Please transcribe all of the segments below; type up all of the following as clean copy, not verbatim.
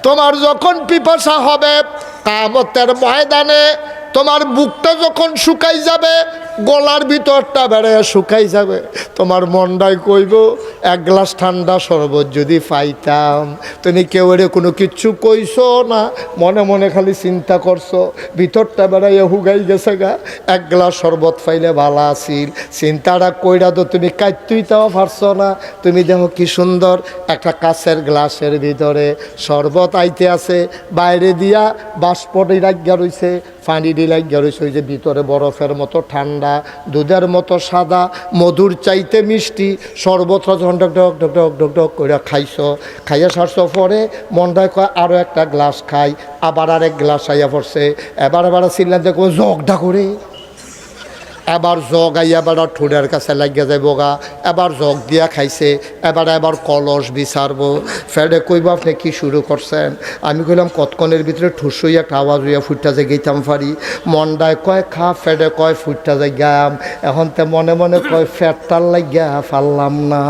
তোমার যখন পিপাসা হবে কিয়ামতের ময়দানে, তোমার বুকটা যখন শুকাই যাবে, গলার ভিতরটা বেড়ে শুকাই যাবে, তোমার মনটাই কইব এক গ্লাস ঠান্ডা শরবত যদি পাইতাম। তুমি কেউ এর কোনো কিচ্ছু কইছো না, মনে মনে খালি চিন্তা করছো, ভিতরটা বেড়াইয়া হুগাই গেছে গা, এক গ্লাস শরবত পাইলে ভালো আছিল। চিন্তাটা কইরা তো তুমি কাটতেই তাও পারছো না। তুমি দেখো কি সুন্দর একটা কাচের গ্লাসের ভিতরে শরবত আইতে আছে, বাইরে দিয়া বাষ্পটি লাগিয়া রইছে, পানি লাগিয়া রয়েছে, ওই যে ভিতরে বরফের মতো ঠান্ডা, দুধের মতো সাদা, মধুর চাইতে মিষ্টি শরবতটা যখন ডক ডক ডক ডক ডক ডক করে খাইছো, খাইয়া সারছো, পরে মনটায় কয় আরও একটা গ্লাস খাই, আবার আরেক গ্লাস আইয়া পড়ছে, এবার চিল্লান দেখো জগটা করে, এবার জগ আইয়া এবার ঠোঁটের কাছে লাগিয়া যায় বোগা, এবার জগ দিয়া খাইছে, এবার কলস বিচারবো। ফেডে কইব আপনি কি শুরু করছেন? আমি কইলাম কতক্ষণের ভিতরে ঠুসই একটা আওয়াজ হইয়া ফুটটা যে গেতাম পারি। মনটায় কয় খা, ফেডে কয় ফুটটা যে গাম, এখন তো মনে মনে কয় ফ্যাটটার লাগিয়া পারলাম না,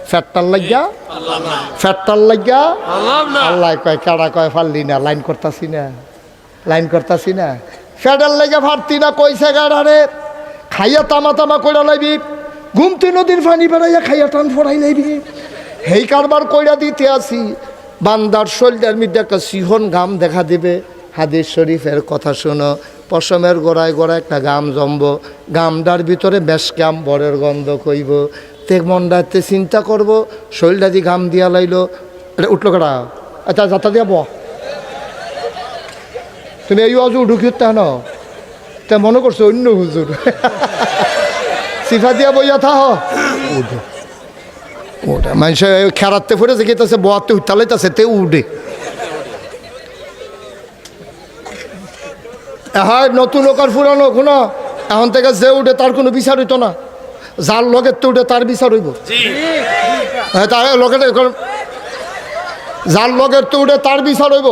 ফ্যাটটার লাগিয়া, ফ্যাটটার লাগিয়া আল্লাহ কয় কারা কয় পারলি না, লাইন করতাছি না, লাইন করতাছি না, ফেডার লেগে ভারতি না, কইছে গাড়ারে খাইয়া তামা তামা কইরা লাইবি, ঘুমতে নদীর পানি বেড়াইয়া খাইয়া টান ফোড়াই লাইবি, হেই কারবার কইরা দিতে আসি। বান্দার শরীরের মধ্যে একটা সিহন ঘাম দেখা দিবে। হাদিস শরীফের কথা শোনো, পশমের গোড়ায় গোড়ায় একটা গাম জমব, গামটার ভিতরে বেশকাম বরের গন্ধ কইব। তে মনটাতে চিন্তা করবো, শরীরটা দিয়ে ঘাম দিয়া লাইলো, এটা উঠলো কাটা, আচ্ছা যাতা দিয়া বহ, তুমি এই অজু ঢুকিতে না, তা মনে করছো অন্য হুজুর সিফা দিয়া বইয়া থাহ, উঠে ওটা মানুষ খেরাতে ফুটেছে গেতেছে, বোয়াতে উঠালাইতেছে, তে উঠে। হ্যাঁ, নতুন হোক আর পুরানো কোনো, এখন থেকে যে উঠে তার কোনো বিচার হইতো না, যার লগের তো উঠে তার বিচার হইব। হ্যাঁ, তার লগের, যার লগের তো উঠে তার বিচার হইব।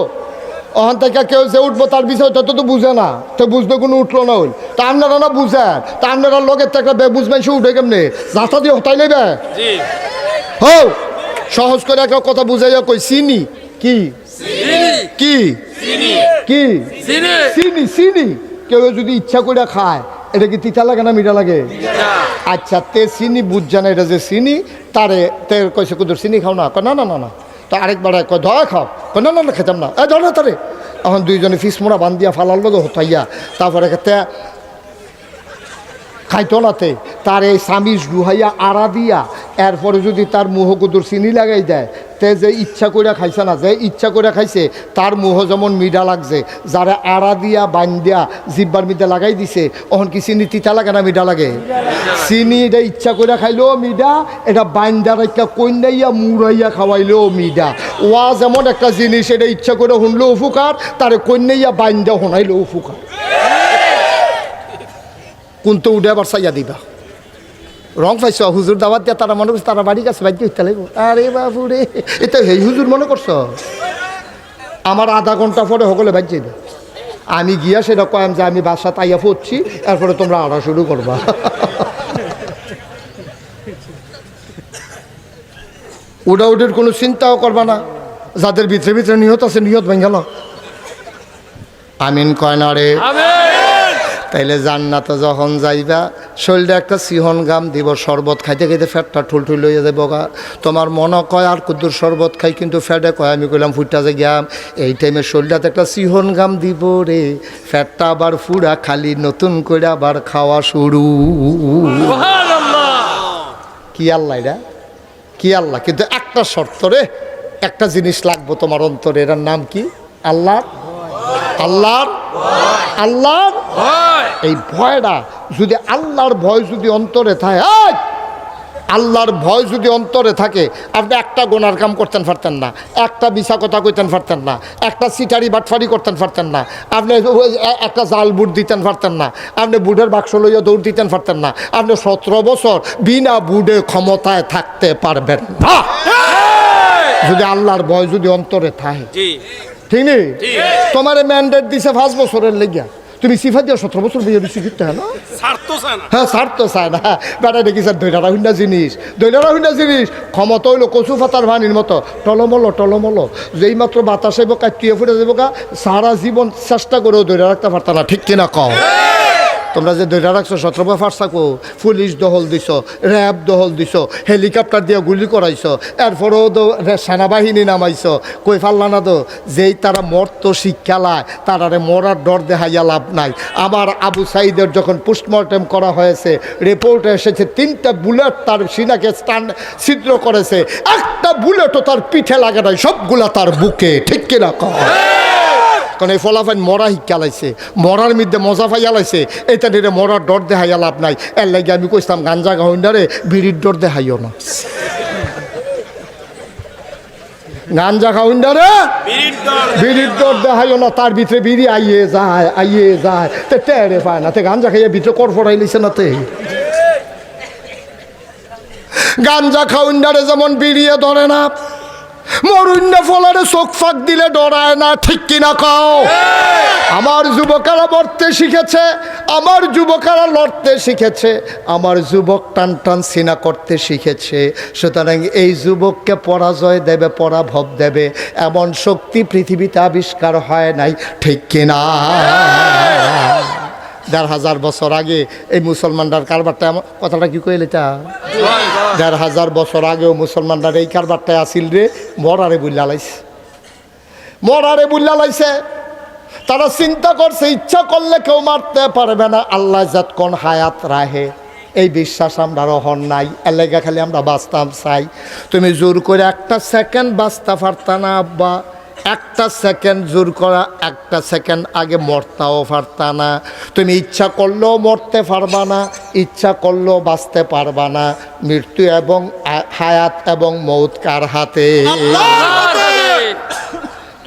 ওখান থেকে কেউ যে উঠবো তার বিষয় তত তো বুঝে না, তো বুঝতে কোনো উঠলো না, হইল তা আপনারা না বুঝেন, তা আপনারা লগের থেকে বুঝবেন সে উঠে কেমনি, রাস্তা দিয়ে হতাই নেবে। হো সহজ করে একটা কথা বুঝাইয়া কই, চিনি কি কি কি চিনি, চিনি কেউ যদি ইচ্ছা করে খায়, এটা কি তিতা লাগে না মিঠা লাগে? আচ্ছা, তে চিনি বুঝছে না এটা যে চিনি, তারে তে কইছে কুদুর চিনি খাও না, না না না না, তা আরেকবার কয় ধয় খাও, না না না খেতাম না, ধর না তারে। এখন দুইজনে ফিস মোড়া বান্ধিয়া ফালার লোক হতাইয়া, তারপরে তে খাইতো নাতে, তার এই সামিজ ডুহাইয়া আড়া দিয়া, এরপরে যদি তার মুহ কুদুর চিনি লাগাই দেয়, তে যে ইচ্ছা করে খাইছে না, যে ইচ্ছা করে খাইছে তার মুহ যেমন মিঠা লাগছে, যারা আড়া দিয়া বান্ধিয়া জিব্বার মিঠা লাগাই দিছে, ওখান কি চিনি তিতা লাগে না মিঠা লাগে? চিনি এটা ইচ্ছা করে খাইলেও মিঠা, এটা বান্ধার একটা কন্যাইয়া মুড়াইয়া খাওয়াইলেও মিঠা। ওয়া যেমন একটা জিনিস, এটা ইচ্ছা করে শুনলেও উপকার, তার কন্যাইয়া বান্ধা শোনাইলেও উপকার। কোনটা উঠে আবার চাইয়া দিবা, রং পাইছ হুজুর দাওয়াত দিয়া, তারা মনে করছে তারা বাড়ি কাছে বাইক উঠতে লাগবো। আরে বাবু রে, এটা হেই হুজুর মনে করছ? আমার আধা ঘন্টা পরে সকলে বাইক যাইবে, আমি গিয়া সেটা কয়াম যে আমি বাসা তাইয়া পড়ছি, এরপরে তোমরা আড়া শুরু করবা। উডা উডের কোনো চিন্তাও করবা না, যাদের ভিতরে ভিতরে নিহত আছে নিহত ভেঙে গেল। আমিন কয় না রে? তাইলে জান্নাতে যখন যাইবা, শরীরে একটা সিহন গাম দিব, শরবত খাইতে খাইতে ফ্যাটটা ঠুলঠুল হয়ে যাবে গা। তোমার মনে কয় আর কুদ্দুর শরবত খাই, কিন্তু ফ্যাটে কয় আমি কইলাম ফুটটা যে গাম। এই টাইমে শরীরটাতে একটা সিহন গাম দিব রে, ফ্যাটটা আবার ফুরা খালি, নতুন করে আবার খাওয়া শুরু। কি আল্লাহ এটা, কি আল্লাহ! কিন্তু একটা শর্ত রে, একটা জিনিস লাগবো তোমার অন্তরে, এটার নাম কি? আল্লাহ, আল্লাহর, আল্লাহর এই ভয়টা যদি, আল্লাহর ভয় যদি অন্তরে থাকে, আল্লাহর ভয় যদি অন্তরে থাকে, আপনি একটা গোনার কাম করতেন পারতেন না, একটা মিছা কথা কইতেন পারতেন না, একটা সিটারি বাটফারি করতেন পারতেন না, আপনি একটা জাল বুট দিতেন পারতেন না, আপনি বুটের বাক্স লইয়া দৌড় দিতেন পারতেন না, আপনি 17 বছর বিনা বুটে ক্ষমতায় থাকতে পারবেন না, যদি আল্লাহর ভয় যদি অন্তরে থাকে। ঠিক নেই? তোমার ম্যান্ডেট দিছে 5 বছরের লেগিয়া, তুমি সিফা দিয়ে 17 বছর বিয়ে দিচ্ছি কিন্তু হ্যাঁ না হ্যাঁ ছাড় তো চায় না বেটা দেখি স্যার দৈলারা হুন্ডা জিনিস ক্ষমতা হইলো কচু পাতার ভানির মতো টলমলো যেই মাত্র বাতাস আইব কাটিয়ে ফুটে যাবো গা সারা জীবন চেষ্টা করেও ধরে রাখতে পারত না ঠিক কিনা কও তোমরা যে ধরে রাখছো 17 বছর ফার্সাকো পুলিশ দহল দিছ র্যাব দহল দিছ হেলিকপ্টার দিয়ে গুলি করাইছো এরপরেও তো সেনাবাহিনী নামাইছো কই ফাল্লা না তো যেই তারা মরত শিক্ষা লায় তারারে মরার ডর দেখাইয়া লাভ নাই। আমার আবু সাইদের যখন পোস্টমর্টেম করা হয়েছে রিপোর্টে এসেছে 3টা বুলেট তার সিনাকে ছিদ্র করেছে, একটা বুলেটও তার পিঠে লাগে নাই, সবগুলা তার বুকে ঠিক কিনা কয় কারণ এই ফলাফাইন মরা শিক্ষা লাইছে মরার মধ্যে মজা ফাইয়া লাইছে এটা নিয়ে মরার ডর দেখাইয়া লাভ নাই। এর লাগে আমি কইতাম গাঞ্জা গাউন্ডারে বিড়ির ডর দেখাইও না, গাঞ্জা খাউন্ডারে বিড়ির ডর দেখাইও না, তার ভিতরে বিড়ি আইয়ে যায় তে টেরে পায় না, তে গাঞ্জা খাইয়ে ভিতরে কর ফড়াই লিছে না, তে গাঞ্জা খাউন্ডারে যেমন বিড়িয়ে ধরে না মরুণ্য ফলারে চোখ ফাঁক দিলে ডরায় না ঠিক কিনা কও। আমার যুবকেরা মরতে শিখেছে, আমার যুবকেরা লড়তে শিখেছে, আমার যুবক টান টান সিনা করতে শিখেছে। সুতরাং এই যুবককে পরাজয় দেবে পরাভব দেবে এমন শক্তি পৃথিবীতে আবিষ্কার হয় নাই ঠিক কিনা। ১,৫০০ বছর আগে এই মুসলমানরার কারবারটা কথাটা কি কইলে তা ১,৫০০ বছর আগেও মুসলমানরা এই কারবারটায় আসিল রে মরারে বুল্লা লাইছে। তারা চিন্তা করছে ইচ্ছা করলে কেউ মারতে পারবে না, আল্লাহ জাত কোন হায়াত রাহে এই বিশ্বাস আমরা রহন নাই। এলাকা খালি আমরা বাঁচতাম চাই। তুমি জোর করে একটা সেকেন্ড বাঁচতে পারতা না আব্বা, একটা সেকেন্ড জোর করা, একটা সেকেন্ড আগে মরতাও পারতা না। তুমি ইচ্ছা করলেও মরতে পারবা না, ইচ্ছা করলেও বাঁচতে পারবা না। মৃত্যু এবং হায়াত এবং মৌত কার হাতে?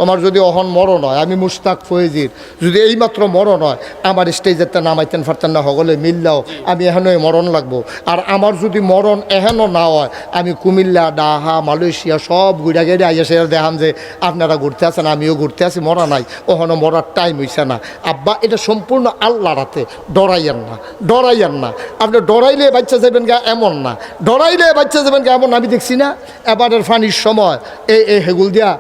তোমার যদি অহন মরণ হয়, আমি মুশতাক ফয়েজির যদি এইমাত্র মরণ হয় আমার স্টেজেতে নামাইতেন পারতেন না হগলে মিললেও আমি এহেনই মরণ লাগবো। আর আমার যদি মরণ এহেনও না হয় আমি কুমিল্লা ডাহা মালয়েশিয়া সব ঘুরে গেড়ে আইসে দেখাম যে আপনারা ঘুরতে আসেন আমিও ঘুরতে আসি, মরা নাই ওখানে মরার টাইম হইছে না। আব্বা এটা সম্পূর্ণ আল্লাহর হাতে, ডরাইয়েন না। আপনি ডরাইলে বাচ্চা যাবেন গা এমন না, ডরাইলে বাচ্চা যাবেন গা এমন। আমি দেখছি না এবারের ফানির সময় এই হেগুল দিয়া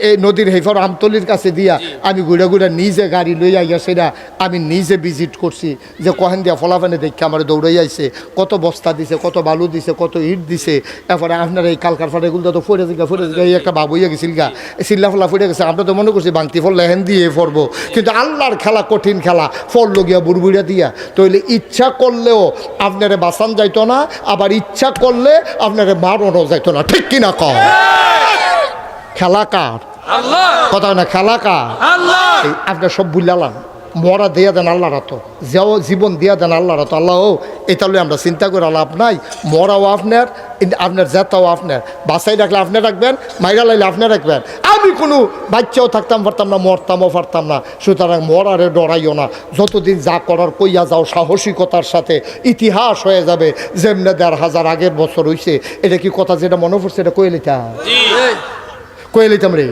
এই নদীর হেফার আমতলির কাছে দিয়া আমি ঘুরে নিজে গাড়ি লইয়া আইয়া সেটা আমি নিজে ভিজিট করছি যে কহেন দিয়া ফলাফানে দেখে আমার দৌড়াই আইছে, কত বস্তা দিছে, কত বালু দিছে, কত ইট দিছে। এরপরে আপনার এই কালকার ফাটা এগুলো তো ফরে এই একটা বাবুইয়া গেছিল গা চিল্লা ফলা ফুটে গেছে। আমরা তো মনে করছি বাংতি ফল লেহেন দিয়ে পড়বো, কিন্তু আল্লাহর খেলা কঠিন খেলা, ফল লগিয়া বুড়বুড়িয়া দিয়া। তাইলে ইচ্ছা করলেও আপনারে বাঁচান যাইতো না, আবার ইচ্ছা করলে আপনারে মারণও যাইতো না ঠিক কিনা কম। খেলা কার? কথা না, খেলা কার? আপনার সব বুঝলাম মরা দিয়া দেন আল্লাহর হাত, জীবন দিয়া দেন আল্লাহর হাত। আল্লাহ এতালে আমরা চিন্তা করে লাভ নাই। মরাও আপনার জেতাও আপনার, বাসাই রাখলে আপনি রাখবেন, মাইরা লাইলে আপনি রাখবেন। আমি কোনো বাচ্চাও থাকতাম পারতাম না, মরতামও পারতাম না। সুতরাং মরারে ডরাইও না, যতদিন যা করার কইয়া যাও সাহসিকতার সাথে, ইতিহাস হয়ে যাবে। যেমনে ১,৫০০ আগের বছর হইছে, এটা কি কথা যেটা মনে পড়ছে এটা কয়ে লিতাম রে।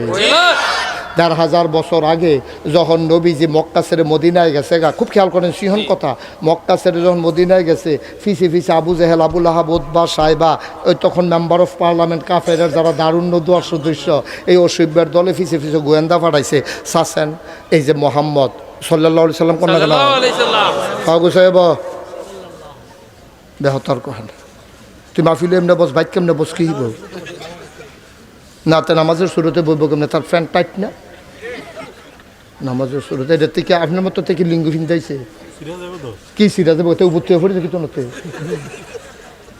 ১,৫০০ বছর আগে যখন নবীজি মক্কা ছেড়ে মদিনায় গেছে গা, খুব খেয়াল করেন সিংহন কথা, মক্কা ছেড়ে যখন মদিনায় গেছে ফিসে আবু জেহেল, আবুল আহাব, উতবা, সাইবা, ওই তখন মেম্বার অফ পার্লামেন্ট কাফেরের যারা দারুণ্য দুয়ার সদস্য, এই অসভ্যের দলে ফিসে গোয়েন্দা পাঠাইছে চাচ্ছেন এই যে মোহাম্মদ সাল্লাল্লাহু আলাইহি সাল্লাম কন্যা গেল কাগু সাহেব দেহ তর্ক হেন তুই মাহফিলে এমনি বস, বাইক কেমনে বস, কি হইব না? তো নামাজের শুরুতে বলবো কেমনে, তার ফ্যান টাইট না নামাজের শুরুতে? এটা থেকে আপনার মতো থেকে লিঙ্গ ফিন্দাইছে কি সিরা যাবো তো উপর থেকে পড়ে দেখি তোতে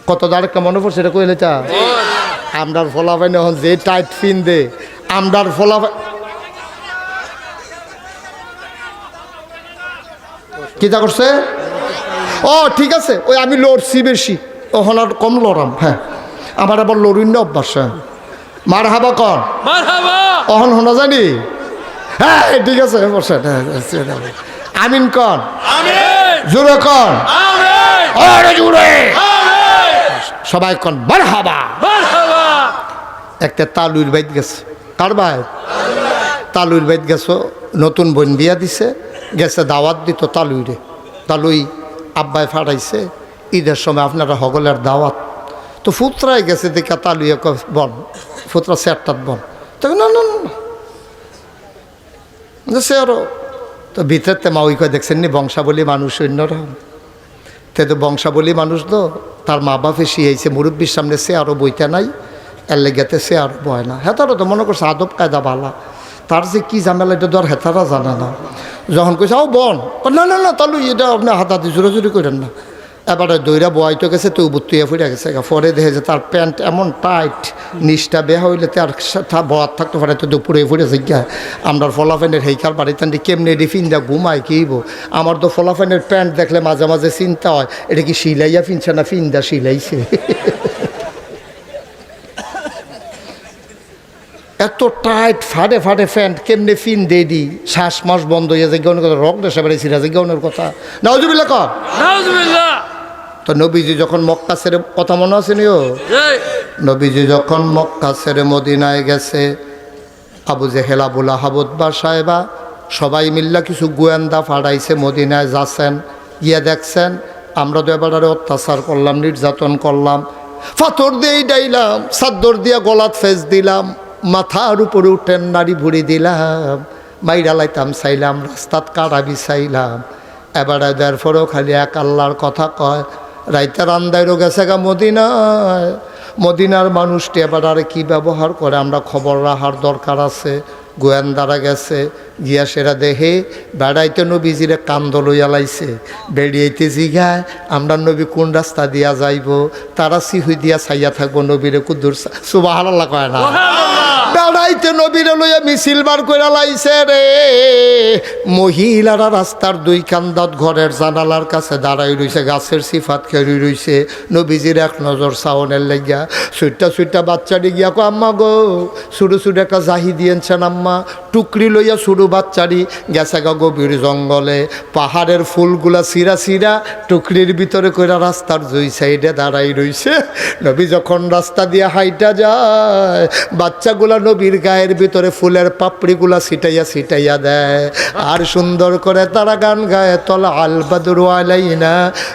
কত আরেকটা মনে পড়ছে এটা কইলে তা আমরার ফলাফাই এখন যে টাইট ফিন দে আমরার ফলাফাই কি তা করছে। ও ঠিক আছে, ওই আমি লড়ছি বেশি, ওখানে আর কম লড়াম। হ্যাঁ আমার আবার লড়ুন না অভ্যাস। মার হাবা কন অহন শোনা জানি। হ্যাঁ ঠিক আছে আমিন কন, জোরে কন, সবাই কন মার হাবা। একটা তালুর বাইত গেছে, কার বাইত? তালুর বাইত গেছো, নতুন বোন বিয়া দিছে, গেছে দাওয়াত দিত তালুইরে, তালুই আব্বাই ফাটাইছে ঈদের সময় আপনারা হগলের দাওয়াত। তো ফুতরায় গেছে দেখা তালুইয়া বন, ফুতরা স্যারটাত বন, তো না না না সে আরো তো ভিতরতে মা ওই কয় দেখছেন নি বংশাবলী মানুষ অন্যরকম, তে তো বংশাবলী মানুষ তো তার মা বাপে শিয়েছে মুরব্বীর সামনে সে আরও বইতে নাই, এর লেগেতে সে আরও বয় না। হেতারও তো মনে করছে আদব কায়দা বালা, তার যে কী ঝামেলা এটা তো আর হেতারা জানে না। যখন কইছে ও বন, না না না তাহলে এটা আপনি হাতাহাতি জোরাজুরি করেন না। এবারে দইরা বয়াইতে গেছে তো বুত্তুইয়া ফুটে গেছে, পরে দেখে যে তার প্যান্ট এমন টাইট, নিচটা বেহা হইলে তার বয়াত থাকতে পারে, তো দুপুরে ফুটেছে গিয়া। আমরা ফলাফেনের হেইকার বাড়িতে কেমনি এটি ফিন্দা ঘুমায় কিব। আমার তো ফলাফেনের প্যান্ট দেখলে মাঝে মাঝে চিন্তা হয় এটা কি সিলাইয়া ফিনছে না ফিন্দা সিলাইছে। এত টাইট ফাটে ফাটে প্যান্ট কেমনে ফিন দিয়ে দি, শ্বাস মাস বন্ধ হয়ে যায় গৌনের কথা, রক দেশে বেড়ে সিরাজে গৌনের কথা নাউজুবিল্লাহ কর। তো নবীজি যখন মক্কা ছেড়ে, কথা মনে আছে নিও, নবীজি যখন মক্কা ছেড়ে মদিনায় গেছে, আবু জেহেল আবু লাহাব উতবা সাহেবা সবাই মিল্লা কিছু গোয়েন্দা ফাড়াইছে মদিনায় যাচ্ছেন, গিয়ে দেখছেন আমরা তো এবারে অত্যাচার করলাম, নির্যাতন করলাম, পাথর দিয়ে ডাইলাম, চাদর দিয়া গলাত ফেস দিলাম, মাথার উপরে উঠেন নাড়ি ভুড়ি দিলাম, মাইরা লাইতাম চাইলাম, রাস্তাত কাটা বিছাইলাম। এবারে দেওয়ার পরেও খালি এক আল্লাহর কথা কয়। রাইতে রান্দাইরও গেছে গা মদিনায়, মদিনার মানুষটি এবার আর কী ব্যবহার করে আমরা খবর রাখার দরকার আছে। গোয়েন্দারা গেছে, গিয়া সেরা দেহে বেড়াইতে নবীজিরে কান্দ লইয়া লাইছে, বেড়িয়েতে জিগায় আমরা নবী কোন রাস্তা দিয়া যাইব, তারা সিহুই দিয়া ছাইয়া থাকবো নবীরে কুদ্দুর সুবহানাল্লাহ কয় না, বেড়াইতে নবীরে লইয়া মিছিল বার করে লাইছে রে। মহিলারা রাস্তার দুই কান্দাত ঘরের জানালার কাছে দাঁড়াই রইছে, গাছের সিফাত খেরি রইছে, নবীজির এক নজর সাউনের লেগিয়া সুইটা সুইটা বাচ্চাটি গিয়া কো আম্মা গো ছোটো ছোটো একটা জাহি দিয়েছেন আম্মা, টুকরি লইয়া ছোটো বাচ্চাটি গেছে গা গভীর জঙ্গলে, পাহাড়ের ফুলগুলা সিরা সিরা টুকরির ভিতরে কইরা রাস্তার দুই সাইডে দাঁড়াই রইছে। নবী যখন রাস্তা দিয়ে হাইটা যায়, বাচ্চাগুলা নবীর গায়ের ভিতরে ফুলের পাপড়িগুলা ছিটাইয়া ছিটাইয়া দেয়, আর সুন্দর করে তারা গান গায়, তলা আল বাদরু আলাইনা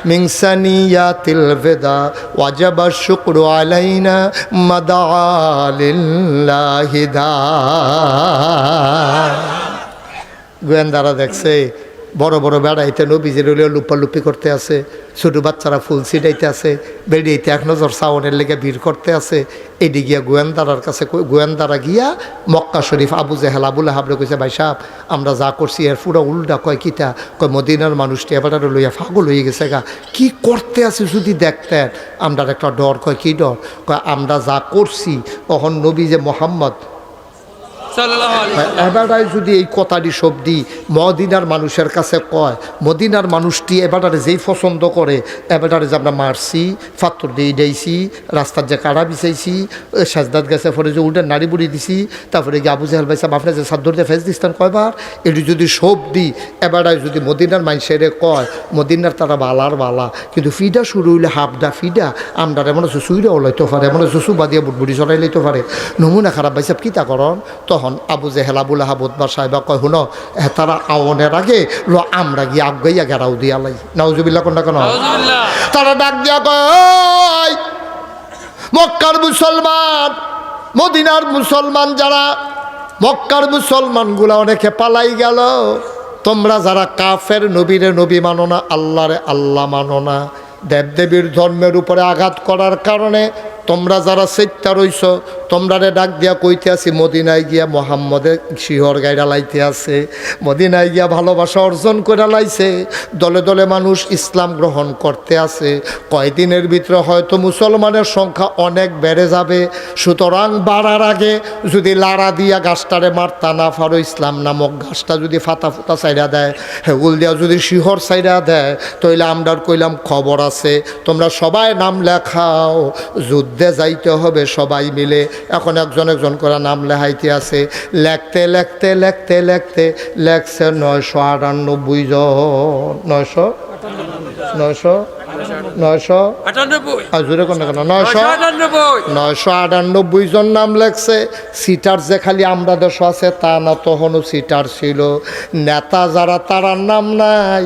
মিন সানিয়াতিল বিদা ওয়াজাবা শুকরু আলাইনা মাদা লিল্লাহি দা। গোয়েন্দারা দেখছে বড় বড় বেড়াইতে নবীজির লুপালুপি করতে আছে, ছোটো বাচ্চারা ফুল ছিটাইতে আছে, বেড়িয়েতে এক নজর সাউনের লেগে ভিড় করতে আছে। এটি গিয়া গোয়েন্দারার কাছে, গোয়েন্দারা গিয়া মক্কা শরীফ আবু জেহেল আবু লাহাবরে কইছে ভাই সাহেব আমরা যা করছি এর পুরো উল্টা, কয় কিতা, কয় মদিনার মানুষটি এবার লইয়া পাগল হয়ে গেছে গা, কি করতে আছে যদি দেখতেন। আমরা একটা ডর, কয় কি ডর, কয় আমরা যা করছি তখন নবী যে মোহাম্মদ এবারে যদি এই কথাটি শব্দি মদিনার মানুষের কাছে কয়, মদিনার মানুষটি এবারে যেই পছন্দ করে, এবারে যে আমরা মারছি, ফাত্তর দিয়ে ডাইছি, রাস্তার যে কাড়া বিছাইছি, সাজদাত গেছে পরে যে উল্টে নাড়ি বুড়ি দিছি, তারপরে গিয়ে আবু জেহেল ভাই সাহেব আপনার যে সাদ্দর দিয়ে ফেস দিস্তান কয়বার, এটি যদি শব্দি এবারে যদি মদিনার মানুষের কয়, মদিনার তারা বালার বালা, কিন্তু ফিডা শুরু হইলে হাফডা ফিডা আমরা এমন হচ্ছে সুইরা ওলাইতে পারে, এমন হচ্ছে সুবা দিয়ে বুটবুড়ি চড়াই লইতে পারে, নমুনা খারাপ ভাই সাহেব কিতা করন। তখন আবু জেহেল আবু লাহাব উতবা সাহেবা কয় হুনো তারা আওনের আগে আমরা গিয়ে আগাইয়া গেরাও দিয়া লাই, নাউজুবিল্লাহ কোনটা কেন, তারা ডাক দিয়া কয় মক্কার মুসলমান, মদিনার মুসলমান যারা, মক্কার মুসলমানগুলা অনেকে পালাই গেল, তোমরা যারা কাফের নবীরে নবী মানো না, আল্লাহরে আল্লাহ মানো না, দেবদেবীর ধর্মের উপরে আঘাত করার কারণে তোমরা যারা সেটটা রইছ, তোমরা ডাক দিয়া কইতে আসি মদিনায় গিয়া মোহাম্মদের শিহর গাইরা লাইতে আছে, মদিনায় গিয়া ভালোবাসা অর্জন করে লাইছে, দলে দলে মানুষ ইসলাম গ্রহণ করতে আছে, কয়দিনের ভিতরে হয়তো মুসলমানের সংখ্যা অনেক বেড়ে যাবে, সুতরাং বাড়ার আগে যদি লাড়া দিয়া গাছটারে মারতা না পারো, ইসলাম নামক গাছটা যদি ফাতা ফুতা সাইডা দেয়, হেগুল দিয়া যদি শিহর সাইডা দেয়, তাইলে আমরা কইলাম খবর আছে, তোমরা সবাই নাম লেখাও, যুদ্ধে যাইতে হবে সবাই মিলে। এখন একজন একজন করে নাম লেখাইতে আছে, লেখতে লেখতে লেখতে লেখতে লেখছে 998 জন, 900 জোরে কোন কেন 998 জন নাম লেখছে। সিটার যে খালি আমরা দেশ আছে তা না, তখনও সিটার ছিল। নেতা যারা তারার নাম নাই।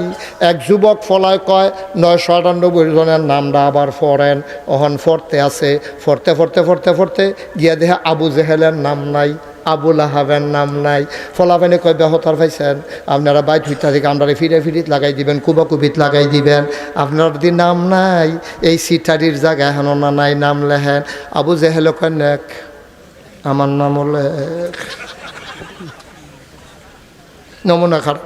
এক যুবক ফলায় কয় 998 জনের নামটা আবার পড়েন। ওহন ফরতে আছে, ফরতে গিয়া দেখে আবু জেহেলের নাম নাই, আবুল আহাবের নাম নাই। ফলাফেনে কয় বেহতার পাইছেন, আপনারা বাইট হইতা থেকে আমরা ফিরিত লাগাই দিবেন, কুবিত লাগাই দিবেন। আপনার যদি নাম নাই এই সিটারির জায়গা এখন না নাই, নাম লেখেন। আবু জেহেল কয় নেক আমার নাম লেখ। নমুনা খারাপ।